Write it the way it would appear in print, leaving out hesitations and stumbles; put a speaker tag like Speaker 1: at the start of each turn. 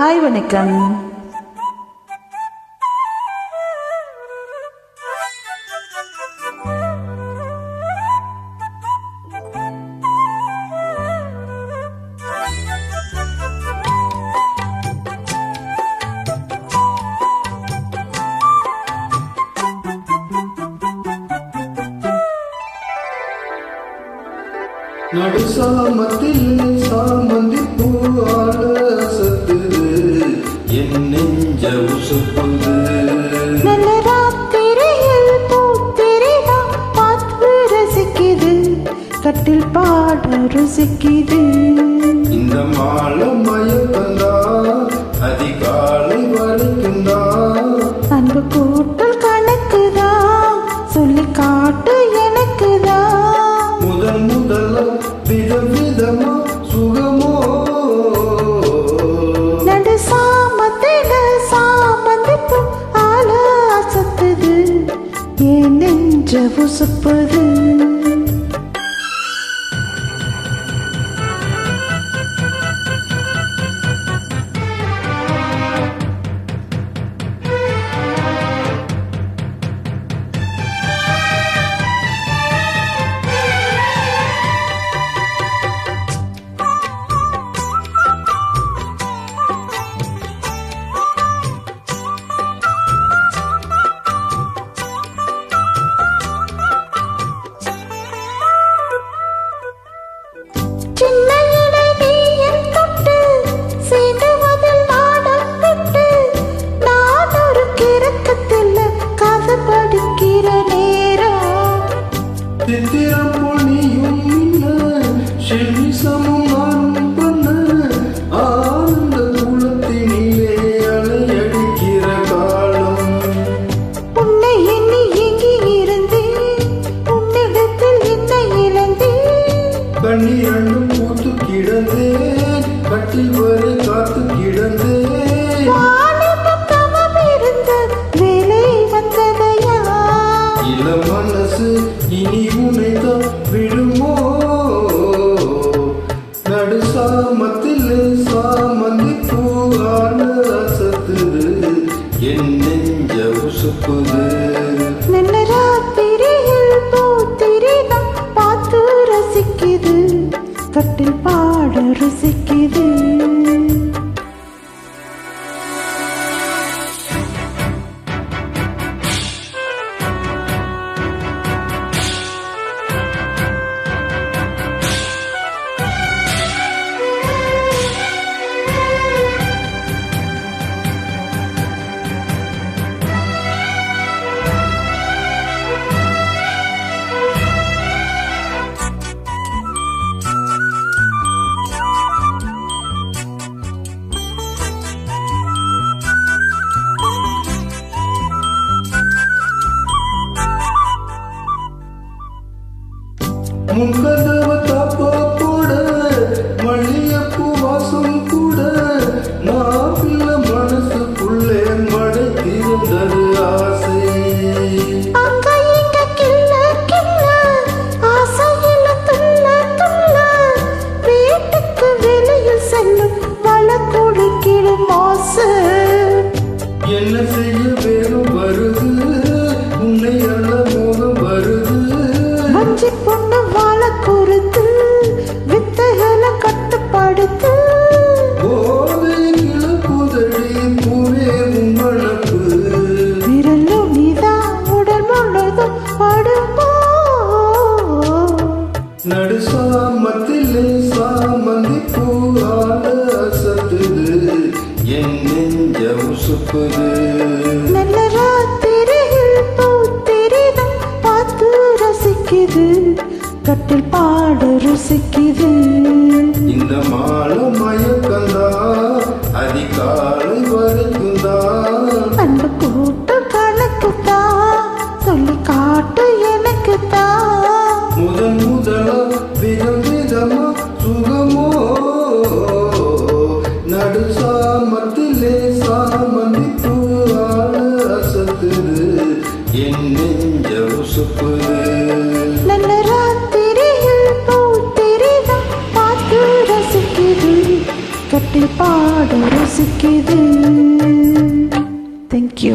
Speaker 1: Hi வணக்கம்.
Speaker 2: நடுசாமத்தில் சாமந்தி பூவால சத்துது என் நெஞ்ச உசுப்புது.
Speaker 3: நல்ல ராத்திரியில் பூத்திரிதான் பார்த்து ரசிக்குது, கட்டில் பாட ருசிக்குது.
Speaker 2: இந்த மாலை மயக்கந்தா அதிகாலை வரைக்குந்தா
Speaker 3: அன்பு கூட்டல் கணக்குதான், சொல்லி காட்டு எனக்குதான்.
Speaker 2: முதல் முதல்ல விதம் விதமா சுகமோ
Speaker 3: நடு சாமத்தில சாமந்திப்பு ஆள அசத்துது, என் நெஞ்ச உசுப்புது. சின்ன இடை நீ என் தொட்டு சீண்டுவதில் நாடம் விட்டு, நான் ஒரு கிறக்கத்தில் கதை படிக்கிற நேரம்.
Speaker 2: சித்திரம் போல் நீயும் செல்விசமும் நானும் பண்ண ஆனந்த குளத்தினிலே அலையடிக்கிற காலம்.
Speaker 3: உன்னை எண்ணி எங்கி இருந்தேன், உன்னிடத்தில் என்னை இழந்தேன்.
Speaker 2: கண்ணீரண்டும் பூத்து கிடந்தேன், கட்டில் வரை காத்து கிடந்தேன்.
Speaker 3: வாலிபம் தவம் இருந்த வேலை வந்ததையா,
Speaker 2: இள மனசு இனி உனைதான் விடுமோ. நடு சாமத்தில் சாமந்தி பூவான அசத்துது என் நெஞ்ச உசுப்புது.
Speaker 3: நல்ல ராத்திரியில் பூத்திரிதான் பார்த்து ரசிக்குது, கட்டில் பாட ருசிக்குது.
Speaker 2: முன்கதவ தாப்பா போட மல்லியப்பூ வாசம் கூட நாப்பில்ல மனசுக்குள்ளே மழை தீர்ந்தது ஆசை.
Speaker 3: அங்க இங்க கிள்ள கிள்ள ஆசையில துள்ள துள்ள, வீட்டுக்கு வெளியில் செல்லும் மழை குடிக்கிடும் ஆசை.
Speaker 2: என்ன செய்ய வேகம் வருது, உன்னை அல்ல மோகம் வருது.
Speaker 3: வஞ்சி பொண்ணு வாழ குறுத்து, வித்தைகளை கட்டுப்படுத்து.
Speaker 2: போதை கிளப்புதடி பூவே உம்மளப்பு.
Speaker 3: விரலும் நீதான் உடல் முழுதும் படுமோ.
Speaker 2: நடு சாமத்திலே சாமந்தி பூவால அசத்துது என் நெஞ்ச உசுப்புது.
Speaker 3: நல்ல ராத்திரியில் பூத்திரிதான் பார்த்து ரசிக்குது, கட்டில் பாட ருசிக்குது.
Speaker 2: இந்த மாலை மயக்கந்தா அதிகாலை வரைக்குந்தா
Speaker 3: அன்பு கூட்டு கணக்குதான், சொல்லி காட்டு எனக்குத்தான்.
Speaker 2: முதல் முதலா விதம் விதமா சுகமோ. நடு சாமத்திலே சாமந்தி பூ
Speaker 3: பாட ருசிக்குது. தேங்க்யூ.